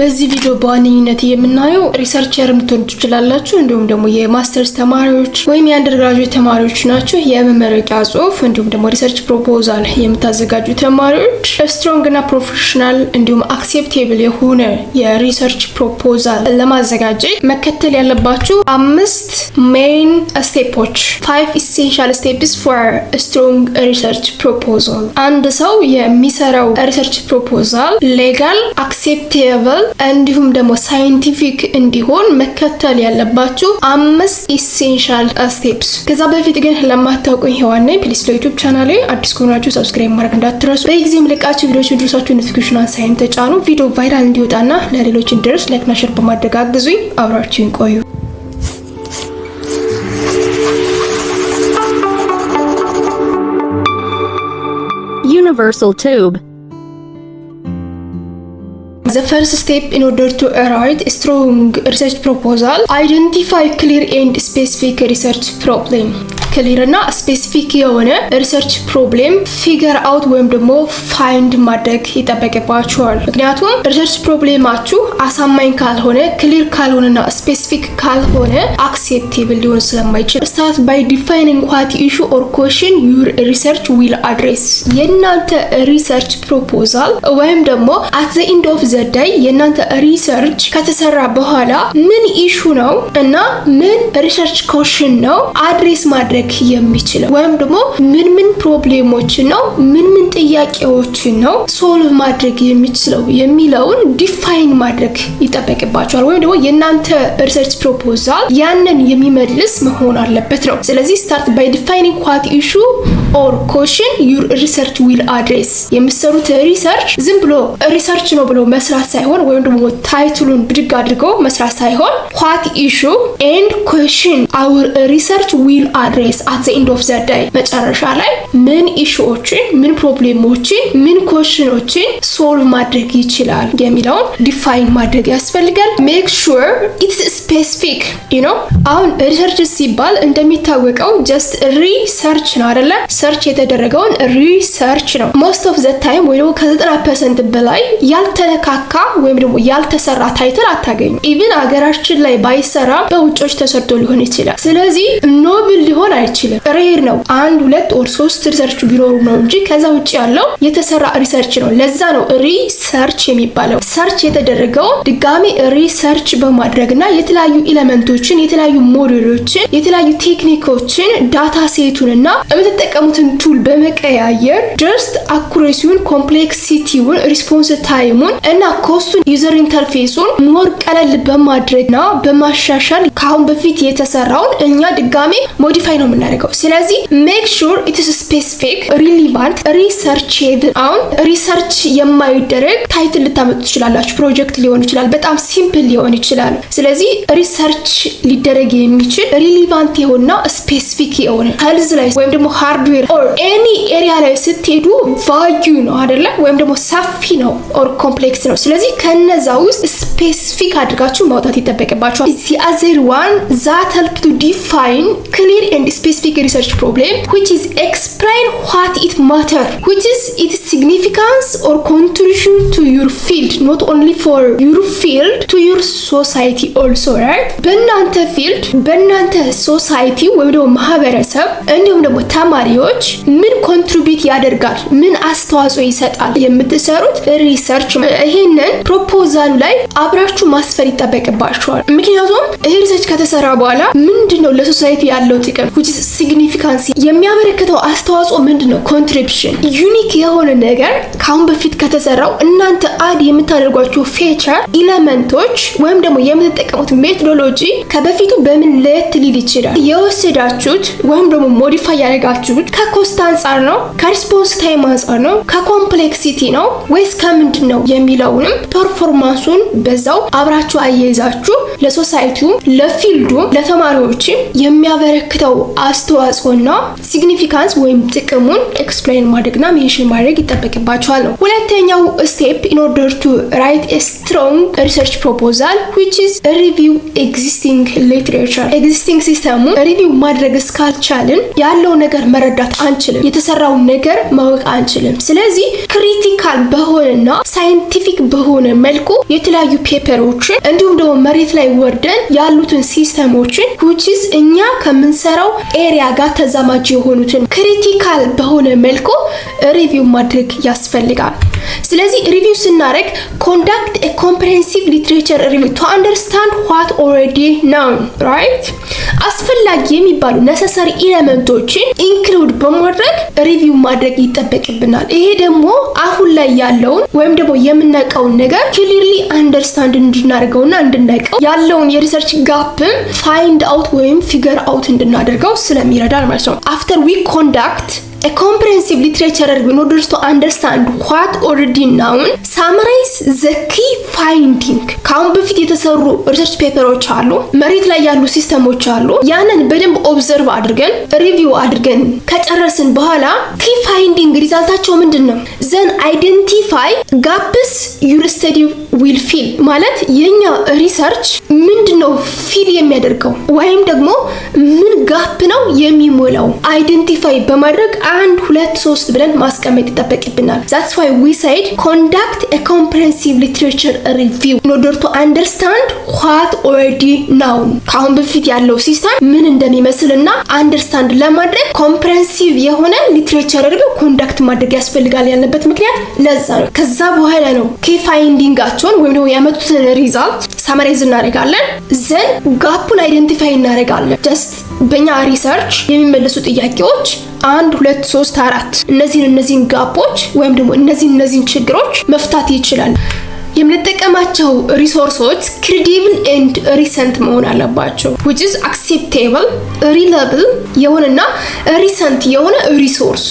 በዚህ ቪዲዮ በዋነኝነት የምናየው ሪሰርቸር ምትሆኑ ትችላላችሁ እንዲሁም ደግሞ የማስተርስ ተማሪዎች ወይም የአንደርግራጁዌት ተማሪዎች ናቸው የመመረቂያ ጽሁፍ እንዲሁም ደግሞ ሪሰርች ፕሮፖዛል የምታዘጋጁ ተማሪዎች ስትሮንግ እና ፕሮፌሽናል እንዲሁም አክሴፕቴብል የሆነ የሪሰርች ፕሮፖዛል ለማዘጋጀት መከተል ያለባችሁ 5 ሜን ስቴፖች 5 ኢሴንሻል ስቴፕስ ፎር ስትሮንግ ሪሰርች ፕሮፖዛል። አንድ ሰው የሚሰራው ሪሰርች ፕሮፖዛል ሌጋል አክሴፕቴብል እንዲሁም ደግሞ ሳይንቲፊክ እንዲሆን መከተል ያለባችሁ 5 ኢሴንሻል ስቴፕስ። ከዛ በፊት ግን ለማታውቁኝ ሄዋን ነኝ። ፕሊስ ለዩቲዩብ ቻናሌ አዲስ ከሆናችሁ ሰብስክራይብ ማድረግ እንዳትረሱ። በጊዜም ለቃችሁ ቪዲዮዎች እንዲደርሳችሁ ኖቲፊኬሽን ሳይን ተጫኑ። ቪዲዮ ቫይራል እንዲወጣና ለሌሎች እንዲደርስ ላይክ እና ሼር በማድረግ አግዙኝ። አብራችሁን ቆዩ። Universal tube. The first step in order to write a strong research proposal, identify clear and specific research problem. ክሊር እና ስፔሲፊክ የሆነ ሪሰርች ፕሮብሌም ፊገር አውት ወይም ደግሞ ፋይንድ ማድረግ ይጠበቅባችኋል። ምክንያቱም ሪሰርች ፕሮብሌማችሁ አሳማኝ ካልሆነ ክሊር ካልሆነና ስፔሲፊክ ካልሆነ አክሴፕቴብል ሊሆን ስለማይችል ስታርት ባይ ዲፋይኒንግ ዋት ኢሹ ኦር ኮሽን ዩር ሪሰርች ዊል አድሬስ። የእናንተ ሪሰርች ፕሮፖዛል ወይም ደግሞ አት ዘ ኢንድ ኦፍ ዘ ዳይ የእናንተ ሪሰርች ከተሰራ በኋላ ምን ኢሹ ነው እና ምን ሪሰርች ኮሽን ነው አድሬስ ማድረግ የሚችለው ወይም ደግሞ ምን ፕሮብሌሞች ነው ምን ጥያቄዎች ነው ሶልቭ ማድረግ የሚችለው የሚለውን ዲፋይን ማድረግ ይጠበቅባችኋል። ወይም ደግሞ የእናንተ ሪሰርች ፕሮፖዛል ያንን የሚመልስ መሆን አለበት ነው። ስለዚህ ስታርት ባይ ዲፋይኒንግ ዋት ኢሹ ኦር ኮሽን ዩር ሪሰርች ዊል አድሬስ። የምትሰሩት ሪሰርች ዝም ብሎ ሪሰርች ነው ብሎ መስራት ሳይሆን ወይም ደግሞ ታይትሉን ብድግ አድርገው መስራት ሳይሆን ዋት ኢሹ ኤንድ ኮሽን አወር ሪሰርች ዊል አድሬስ at the end of the day መጨረሻ ላይ ምን ኢሹዎችን ምን ፕሮብሌሞችን ምን ኮሽኖችን ሶልቭ ማድረግ ይችላል የሚለውን ዲፋይን ማድረግ ያስፈልጋል። ሜክ ሹር ኢትስ ስፔሲፊክ ዩ ኖ። አሁን ሪሰርች ሲባል እንደሚታወቀው ጀስት ሪሰርች ነው አይደለ? ሰርች የተደረገውን ሪሰርች ነው። ሞስት ኦፍ ዘ ታይም ወይ ደግሞ ከ90% በላይ ያልተለካካ ወይም ደግሞ ያልተሰራ ታይትል አታገኙ። ኢቭን አገራችን ላይ ባይሰራ በውጮች ተሰርቶ ሊሆን ይችላል። ስለዚህ ኖብል ሊሆን አይችልም። ሬር ነው 1 2 or 3 ሪሰርች ቢኖሩ ነው እንጂ ከዛ ውጪ ያለው የተሰራ ሪሰርች ነው። ለዛ ነው ሪሰርች የሚባለው። ሰርች የተደረገው ድጋሚ ሪሰርች በማድረግና የተለያዩ ኤሌመንቶችን የተለያዩ ሞዴሎችን የተለያዩ ቴክኒኮችን ዳታ ሴቱንና የምትጠቀሙትን ቱል በመቀያየር ጀስት አኩሬሲውን ኮምፕሌክሲቲውን ሪስፖንስ ታይሙን እና ኮስቱን ዩዘር ኢንተርፌሱን ሞር ቀለል በማድረግና በማሻሻል ካሁን በፊት የተሰራውን እኛ ድጋሚ ሞዲፋይ ነው የምናደርገው። ስለዚህ ሜክ ሹር ኢትስ ስፔሲፊክ ሪሊቫንት ሪሰርቼብል። አሁን ሪሰርች የማይደረግ ታይትል ልታመጡ ትችላላችሁ። ፕሮጀክት ሊሆን ይችላል፣ በጣም ሲምፕል ሊሆን ይችላል። ስለዚህ ሪሰርች ሊደረግ የሚችል ሪሊቫንት የሆነና ስፔሲፊክ የሆነ ሄልዝ ላይ ወይም ደግሞ ሃርድዌር ኦር ኤኒ ኤሪያ ላይ ስትሄዱ ቫልዩ ነው አይደለ? ወይም ደግሞ ሰፊ ነው ኦር ኮምፕሌክስ ነው። ስለዚህ ከነዛ ውስጥ ስፔሲፊክ አድርጋችሁ ማውጣት ይጠበቅባችኋል። the other one that help to define clear and specific research problem which is explain what it matter, which is its significance or contribution to your field, not only for your field, to your society also, right? በእናንተ ፊልድ በእናንተ ሶሳይቲ ወይም ደግሞ ማህበረሰብ እንዲሁም ደግሞ ተማሪዎች ምን ኮንትሪቢዩት ያደርጋል ምን አስተዋጽኦ ይሰጣል የምትሰሩት ሪሰርች። ይሄንን ፕሮፖዛሉ ላይ አብራችሁ ማስፈር ይጠበቅባችኋል። ምክንያቱም ይሄ ሪሰርች ከተሰራ በኋላ ምንድነው ለሶሳይቲ ያለው ጥቅም which is significance የሚያበረክተው አስተዋጽኦ ምንድነው ኮንትሪቢዩሽን ዩኒክ የሆነ ነገር ካሁን በፊት ከተሰራው እናንተ አድ የምታደርጓቸው ፊቸር ኤሌመንቶች ወይም ደግሞ የምትጠቀሙት ሜቶዶሎጂ ከበፊቱ በምን ለየት ሊል ይችላል። የወሰዳችሁት ወይም ደግሞ ሞዲፋይ ያደረጋችሁት ከኮስት አንፃር ነው ከሪስፖንስ ታይም አንፃር ነው ከኮምፕሌክሲቲ ነው ወይስ ከምንድነው የሚለውንም ፐርፎርማንሱን በዛው አብራችሁ አያይዛችሁ ለሶሳይቲው ለፊልዱ ለተማሪዎችም የሚያበረክተው አስተዋጽኦና ሲግኒፊካንስ ወይም ጥቅሙን ኤክስፕሌን ማድረግና ሜንሽን ማድረግ ይጠበቅባቸዋል ነው። ሁለተኛው ስቴፕ in order to write a strong research proposal which is review existing literature. ኤግዚስቲንግ ሲስተሙ ሪቪው ማድረግ እስካልቻልን ያለው ነገር መረዳት አንችልም፣ የተሰራው ነገር ማወቅ አንችልም። ስለዚህ ክሪቲካል በሆነና ሳይንቲፊክ በሆነ መልኩ የተለያዩ ፔፐሮችን እንዲሁም ደግሞ መሬት ላይ ወርደን ያሉትን ሲስተሞችን which is እኛ ከምንሰራው ኤሪያ ጋር ተዛማጅ የሆኑትን ክሪቲካል በሆነ መልኩ ሪቪው ማድረግ ያስፈልጋል። ስለዚህ ሪቪው ስናደርግ conduct a comprehensive literature review to understand what already known, right? አስፈላጊ የሚባሉ necessary ኤሌመንቶችን ኢንክሉድ በማድረግ ሪቪው ማድረግ ይጠበቅብናል። ይሄ ደግሞ አሁን ላይ ያለውን ወይም ደግሞ የምናውቀውን ነገር ክሊርሊ አንደርስታንድ እንድናደርገውና እንድናውቀው ያለውን የሪሰርች ጋፕም ፋይንድ አውት ወይም ፊገር አውት እንድናደርገው ስለሚረዳል ማለት ነው። after we conduct a comprehensive literature review in order to understand what already known, summarize the key finding. ካሁን በፊት የተሰሩ ሪሰርች ፔፐሮች አሉ፣ መሬት ላይ ያሉ ሲስተሞች አሉ። ያንን በደንብ ኦብዘርቭ አድርገን ሪቪው አድርገን ከጨረስን በኋላ key finding ሪዛልታቸው ምንድነው? then identify gaps your study will fill። ማለት የኛ ሪሰርች ምንድነው ፊል የሚያደርገው ወይም ደግሞ ምን ጋፕ ነው የሚሞላው አይደንቲፋይ በማድረግ 1 2 3 ብለን ማስቀመጥ ይጠበቅብናል። that's why we said conduct a comprehensive literature review in order to understand what already known. ካሁን በፊት ያለው ሲስተም ምን እንደሚመስልና አንደርስታንድ ለማድረግ ኮምፕሬሄንሲቭ የሆነ ሊትሬቸር ሪቪው ኮንዳክት ማድረግ ያስፈልጋል ያለበት ምክንያት ለዛ ነው። ከዛ በኋላ ነው ኪ ፋይንዲንጋቸውን ወይም ደግሞ ያመጡትን ሪዛልት ሳመራይዝ እናደርጋለን። ዘን ጋፑን አይደንቲፋይ እናደርጋለን። ጀስት በእኛ ሪሰርች የሚመለሱ ጥያቄዎች 1 2 3 4 እነዚህን ጋፖች ወይም ደግሞ እነዚህን ችግሮች መፍታት ይችላል። የምንጠቀማቸው ሪሶርሶች credible and recent መሆን አለባቸው which is acceptable, reliable የሆነና recent የሆነ ሪሶርስ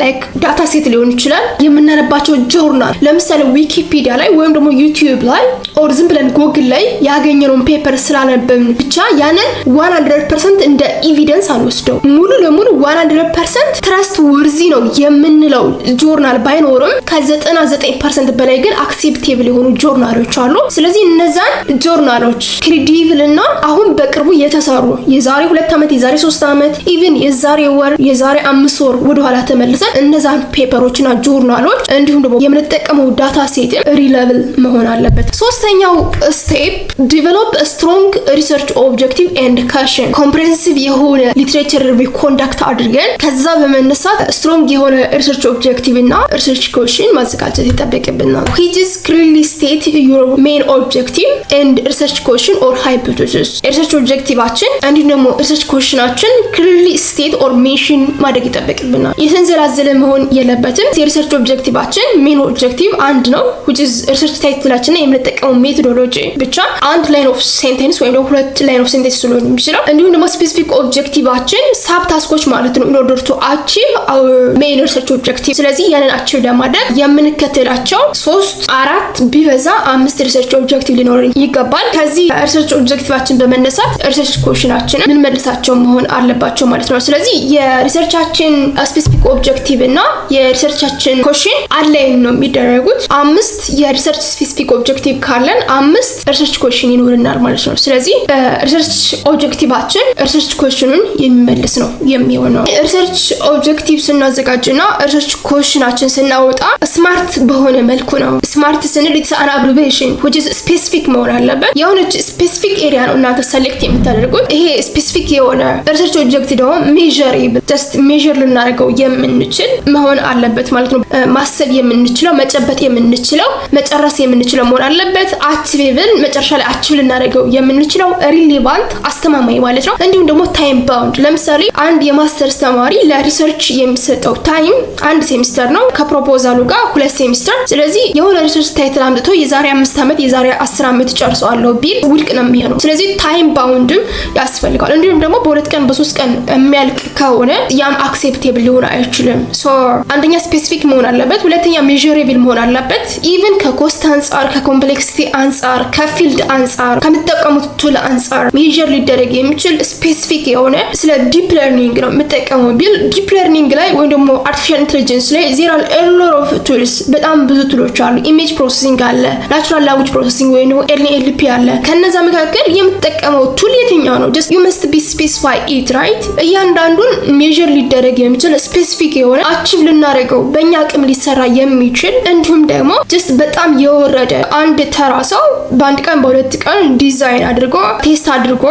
like data set ሊሆን ይችላል። የምናነባቸው ጆርናል ለምሳሌ ዊኪፒዲያ ላይ ወይም ደግሞ ዩቲዩብ ላይ ኦር ዝም ብለን ጎግል ላይ ያገኘነውን ፔፐር ስላነበብን ብቻ ያንን 100% እንደ ኤቪደንስ አንወስደው። ሙሉ ለሙሉ 100% ትረስት ወርዚ ነው የምንለው ጆርናል ባይኖርም ከ99% በላይ ግን acceptable የሆኑ ጆርናሎች አሉ። ስለዚህ እነዛን ጆርናሎች ክሬዲብል እና አሁን በቅርቡ የተሰሩ የዛሬ 2 ዓመት የዛሬ 3 ዓመት ኢቭን የዛሬ ወር የዛሬ 5 ወር ወደ ኋላ ተመልሰን እነዛን ፔፐሮችና ጆርናሎች እንዲሁም ደግሞ የምንጠቀመው ዳታ ሴት ሪሌብል መሆን አለበት። ሶስተኛው ስቴፕ ዲቨሎፕ a strong research objective and question። ኮምፕሬሄንሲቭ የሆነ ሊትሬቸር ሪቪው ኮንዳክት አድርገን ከዛ በመነሳት ስትሮንግ የሆነ ሪሰርች ኦብጀክቲቭ እና ሪሰርች ኩዌስችን ማዘጋጀት ይጠበቅብናል። which is clearly state your main objective and research question or hypothesis። research objectiveአችን እንዲሁም ደግሞ research questionአችን clearly state or mention ማድረግ ይጠበቅብናል። የተንዘላዘለ መሆን የለበትም። የሪሰርች ኦብጀክቲቫችን ሜን ኦብጀክቲቭ አንድ ነው which is research ታይትላችን የምንጠቀመው ሜቶዶሎጂ ብቻ አንድ ላይን ኦፍ ሴንቴንስ ወይም ደግሞ 2 ላይን ኦፍ ሴንቴንስ ሊሆን ይችላል። እንዲሁም ደግሞ ስፔሲፊክ ኦብጀክቲቫችን ሳብ ታስኮች ማለት ነው in order to achieve our main research objective። ስለዚህ ያንን አቺቭ ለማድረግ የምንከተላቸው 3 4 ቢበዛ 5 ሪሰርች ኦብጀክቲቭ ሊኖረን ይገባል። ከዚህ ሪሰርች ኦብጀክቲቫችን በመነሳት ሪሰርች ኩዌስችናችንን ምን መልሳቸው መሆን አለባቸው ማለት ነው። ስለዚህ የሪሰርቻችን ስፔሲፊክ ኦብጀክቲቭ እና የሪሰርቻችን ኩዌስችን አላይን ነው የሚደረጉት። 5 የሪሰርች ስፔሲፊክ ኦብጀክቲቭ ካለን 5 ሪሰርች ኩዌስችን ይኖርናል ማለት ነው። ስለዚህ ሪሰርች ኦብጀክቲቫችን ሪሰርች ኩዌስችኑን የሚመልስ ነው የሚሆነው። ሪሰርች ኦብጀክቲቭ ስናዘጋጅና ሪሰርች ኩዌስችናችን ስናወጣ ስማርት በሆነ መልኩ ነው። ስማርት ስንል it's an abbreviation which is specific መሆን አለበት። የሆነች ስፔሲፊክ ኤሪያ ነው እናንተ ሰሌክት የምታደርጉት። ይሄ ስፔሲፊክ የሆነ ሪሰርች ኦብጀክቲቭ ደግሞ ሜዠሬብል ጀስት ሜዠር ልናደርገው የምንችል መሆን አለበት ማለት ነው። ማሰብ የምንችለው መጨበጥ የምንችለው መጨረስ የምንችለው መሆን አለበት። አቺቬብል መጨረሻ ላይ አቺቭ ልናደርገው የምንችለው ሪሌቫንት አስተማማኝ ማለት ነው። እንዲሁም ደግሞ ታይም ባውንድ ለምሳሌ አንድ የማስተርስ ተማሪ ለሪሰርች የሚሰጠው ታይም 1 ሴሚስተር ነው ከፕሮፖዛሉ ጋር 2 ሴሚስተር። ስለዚህ የሆነ ሪሰርች ታይትል አምጥቶ የዛሬ 5 ዓመት የዛሬ 10 ዓመት ጨርሰዋለሁ ቢል ውድቅ ነው የሚሆነው። ስለዚህ ታይም ባውንድም ያስፈልጋል። እንዲሁም ደግሞ በ2 ቀን በ3 ቀን የሚያልቅ ከሆነ ያም አክሴፕቴብል ሊሆን አይችልም። ሶ አንደኛ ስፔሲፊክ መሆን አለበት፣ ሁለተኛ ሜዠሬብል መሆን አለበት። ኢቭን ከኮስት አንፃር ከኮምፕሌክሲቲ አንፃር ከፊልድ አንፃር ከምትጠቀሙት ቱል አንፃር ሜጀር ሊደረግ የሚችል ስፔሲፊክ የሆነ ስለ ዲፕ ለርኒንግ ነው የምጠቀመው ቢል ዲፕ ለርኒንግ ላይ ወይም ደግሞ አርቲፊሻል ኢንተለጀንስ ላይ ዜር አር ኤ ሎት ኦፍ ቱልስ በጣም ብዙ ቱሎች አሉ። ኢሜጅ ፕሮሰሲንግ አለ፣ ናቹራል ላንጉጅ ፕሮሰሲንግ ወይም ደግሞ ኤንኤልፒ አለ። ከነዛ መካከል የምትጠቀመው ቱል የትኛው ነው? ጀስት ዩ መስት ቢ ስፔሲፋይ ኢት ራይት። እያንዳንዱን ሜጀር ሊደረግ የሚችል ስፔሲፊክ የሆነ አቺቭ ልናደርገው በእኛ አቅም ሊሰራ የሚችል እንዲሁም ደግሞ ጀስት በጣም የወረደ አንድ ተራ ሰው በአንድ ቀን በሁለት ቀን ዲዛይን አድርጎ ቴስት አድርጎ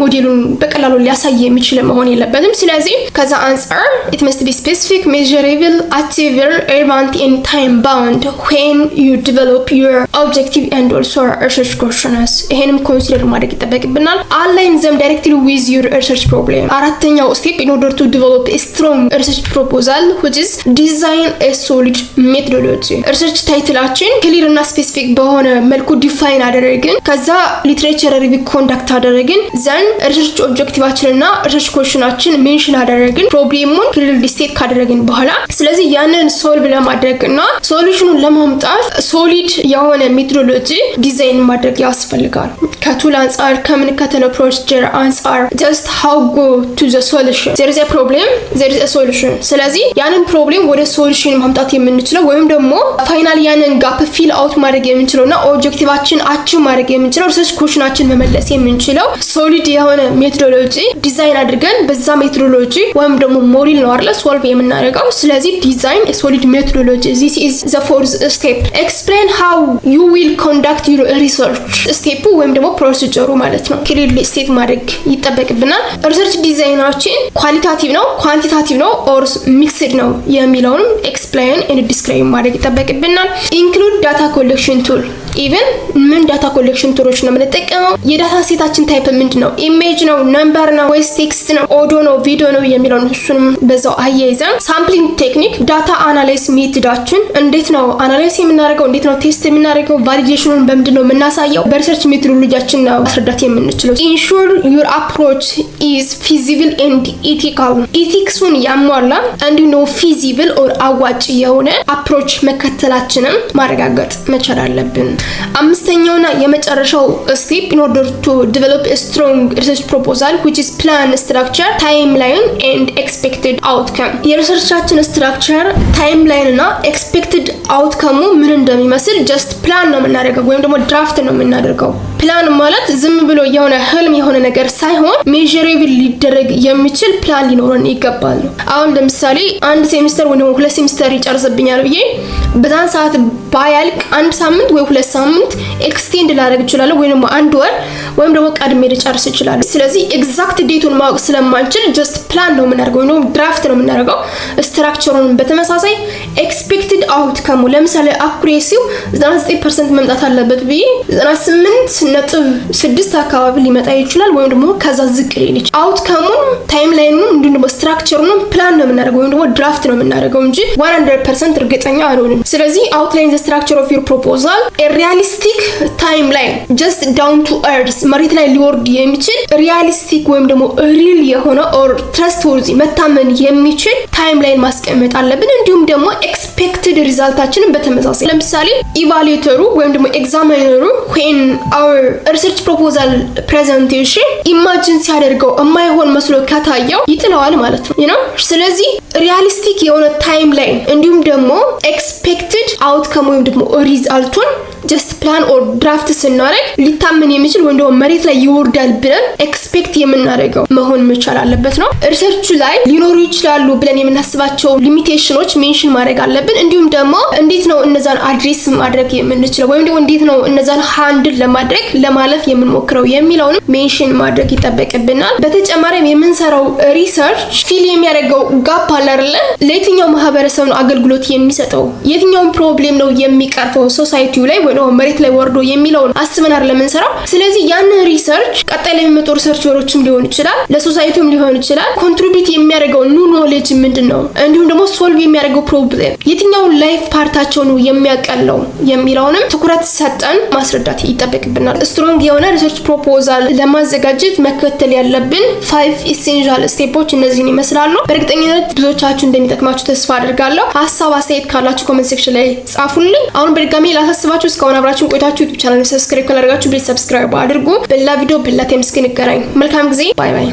ሞዴሉን በቀላሉ ሊያሳይ የሚችል መሆን የለበትም። ስለዚህ ከዛ አንፃር it must be specific, measurable, achievable, relevant and time bound when you develop your objective and also research questions. ይሄንም ኮንሲደር ማድረግ ይጠበቅብናል። align them directly with your research problem. አራተኛው ስቴፕ in order to develop a strong research proposal which is design a solid methodology. research ታይትላችን ክሊር እና ስፔሲፊክ በሆነ መልኩ ዲፋይን አደረግን፣ ከዛ ሊትሬቸር ሪቪው ኮንዳክት አደረግን፣ ዘን ሪሰርች ኦብጀክቲቫችንና ሪሰርች ኮሽናችን ሜንሽን አደረግን፣ ፕሮብሌሙን ክሊርሊ ስቴት ካደረግን በኋላ ስለዚህ ያንን ሶልቭ ለማድረግና ሶሉሽኑን ለማምጣት ሶሊድ የሆነ ሜቶዶሎጂ ዲዛይን ማድረግ ያስፈልጋል። ከቱል አንፃር ከምንከተለው ፕሮሲጀር አንፃር just how go to the solution. there is a problem, there is a solution. ስለዚህ ያንን ፕሮብሌም ወደ ሶሉሽን ማምጣት የምንችለው ወይም ደግሞ ፋይናል ያንን ጋፕ ፊል አውት ማድረግ የምንችለውና ኦብጀክቲቫችን አቺቭ ማድረግ የምንችለው ሪሰርች ኮሽናችን መመለስ የምንችለው ሶሊድ የሆነ ሜቶዶሎጂ ዲዛይን አድርገን በዛ ሜቶዶሎጂ ወይም ደግሞ ሞዴል ነው አይደል ሶልቭ የምናደርገው። ስለዚህ ዲዛይን a solid methodology. this is the fourth step. explain how you will conduct your research. ስቴፑ ወይም ደግሞ ፕሮሲጀሩ ማለት ነው ክሊርሊ ስቴት ማድረግ ይጠበቅብናል። ሪሰርች ዲዛይናችን ኳሊታቲቭ ነው ኳንቲታቲቭ ነው ኦር ሚክስድ ነው የሚለውን ኤክስፕሌን ኤንድ ዲስክራይብ ማድረግ ይጠበቅብናል። ኢንክሉድ ዳታ ኮሌክሽን ቱል ኢቨን ምን ዳታ ኮሌክሽን ቱሎች ነው የምንጠቀመው? የዳታ ሴታችን ታይፕ ምንድነው? ኢሜጅ ነው፣ ነምበር ነው ወይስ ቴክስት ነው፣ ኦዲዮ ነው፣ ቪዲዮ ነው የሚለውን እሱንም በዛው አያይዘን ሳምፕሊንግ ቴክኒክ ዳታ አናላይዝ ሜቶዳችን እንዴት ነው አናላይዝ የምናደርገው፣ እንዴት ነው ቴስት የምናደርገው፣ ቫሊዴሽኑን በምንድነው የምናሳየው፣ በሪሰርች ሜቶዶሎጂያችን ነው ማስረዳት የምንችለው። ኢንሹር ዩር አፕሮች ኢዝ ፊዚብል ኤንድ ኢቲካል። ኢቲክሱን ያሟላ እንዲሁ ነው ፊዚብል ኦር አዋጭ የሆነ አፕሮች መከተላችንን ማረጋገጥ መቻል አለብን። አምስተኛውና የመጨረሻው ስቴፕ in order to develop a strong research proposal which is plan, structure, timeline and expected outcome. የሪሰርቻችን ስትራክቸር ታይምላይን እና ኤክስፔክትድ አውትካሙ ምን እንደሚመስል ጀስት ፕላን ነው የምናደርገው ወይም ደግሞ ድራፍት ነው የምናደርገው። ፕላን ማለት ዝም ብሎ የሆነ ህልም የሆነ ነገር ሳይሆን ሜዠሬብል ሊደረግ የሚችል ፕላን ሊኖረን ይገባል። አሁን ለምሳሌ አንድ ሴሚስተር ወይ ደግሞ ሁለት ሴሚስተር ይጨርስብኛል ብዬ በዛን ሰዓት ባያልቅ አንድ ሳምንት ወይ ሁለት ሳምንት ኤክስቴንድ ላደርግ እችላለሁ ወይ ደግሞ አንድ ወር ወይም ደግሞ ቀድሜ ልጨርስ እችላለሁ። ስለዚህ ኤግዛክት ዴቱን ማወቅ ስለማንችል ጀስት ፕላን ነው የምናደርገው ወይ ድራፍት ነው የምናደርገው። ስትራክቸሩን በተመሳሳይ ኤክስፔክትድ አውትካሙ ለምሳሌ አኩሬሲው 99% መምጣት አለበት ብዬ 98.6 አካባቢ ሊመጣ ይችላል ወይም ደግሞ ከዛ ዝቅ ሊል ይችላል። አውትካሙን ታይምላይኑን እንዲሁም ደግሞ ስትራክቸሩን ፕላን ነው የምናደርገው ወይም ደግሞ ድራፍት ነው የምናደርገው እንጂ 100% እርግጠኛ አልሆንም። ስለዚህ outline the structure of your proposal, a realistic timeline just down to earth መሬት ላይ ሊወርድ የሚችል ሪያሊስቲክ ወይም ደግሞ ሪል የሆነ or trustworthy መታመን የሚችል ታይምላይን ማስቀመጥ አለብን። እንዲሁም ደግሞ ኤክስፔክትድ ሪዛልታችንን በተመሳሳይ ለምሳሌ ኢቫሉዌተሩ ወይም ደግሞ ኤግዛሚነሩ when our research proposal presentation ኢማጂን ሲያደርገው የማይሆን መስሎ ከታየው ይጥለዋል ማለት ነው you know። ስለዚህ ሪያሊስቲክ የሆነ ታይምላይን እንዲሁም ደግሞ ኤክስፔክትድ አውትካም ወይም ደግሞ ሪዛልቱን ጀስት ፕላን ኦር ድራፍት ስናደርግ ሊታመን የሚችል ወይም ደግሞ መሬት ላይ ይወርዳል ብለን ኤክስፔክት የምናደርገው መሆን መቻል አለበት ነው። ሪሰርቹ ላይ ሊኖሩ ይችላሉ ብለን የምናስባቸው ሊሚቴሽኖች ሜንሽን ማድረግ አለብን። እንዲሁም ደግሞ እንዴት ነው እነዛን አድሬስ ማድረግ የምንችለው ወይም ደግሞ እንዴት ነው እነዛን ሃንድል ለማድረግ ለማለፍ የምንሞክረው የሚለውንም ሜንሽን ማድረግ ይጠበቅብናል። በተጨማሪም የምንሰራው ሪሰርች ፊል የሚያደርገው ጋፕ አለ አይደለ? ለየትኛው ማህበረሰብ ነው አገልግሎት የሚሰጠው? የትኛውን ፕሮብሌም ነው የሚቀርፈው ሶሳይቲው ላይ ወይ ነው መሬት ላይ ወርዶ የሚለውን አስበን አይደለም የምንሰራው። ስለዚህ ያን ሪሰርች ቀጣይ ላይ የሚመጡ ሪሰርቸሮችም ሊሆን ይችላል ለሶሳይቲውም ሊሆን ይችላል ኮንትሪቢዩት የሚያደርገው ኒው ኖሌጅ ምንድነው እንዲሁም ደግሞ ሶልቭ የሚያደርገው ፕሮብሌም የትኛውን ላይፍ ፓርታቸው ነው የሚያቀለው የሚለውንም ትኩረት ሰጠን ማስረዳት ይጠበቅብናል። ስትሮንግ የሆነ ሪሰርች ፕሮፖዛል ለማዘጋጀት መከተል ያለብን 5 ኢሴንሻል ስቴፖች እነዚህን ይመስላሉ። በእርግጠኝነት ብዙዎቻችሁ እንደሚጠቅማችሁ ተስፋ አድርጋለሁ። ሀሳብ አስተያየት ካላችሁ ኮሜንት ሴክሽን ላይ ጻፉልኝ። አሁን በድጋሚ ላሳስባችሁ እስካሁን እስካሁን አብራችሁን ቆይታችሁ ዩቲዩብ ቻናሉን ሰብስክራይብ ካላደረጋችሁ ፕሊዝ ሰብስክራይብ አድርጉ። በሌላ ቪዲዮ በሌላ ታይም እስክንገናኝ መልካም ጊዜ። ባይ ባይ።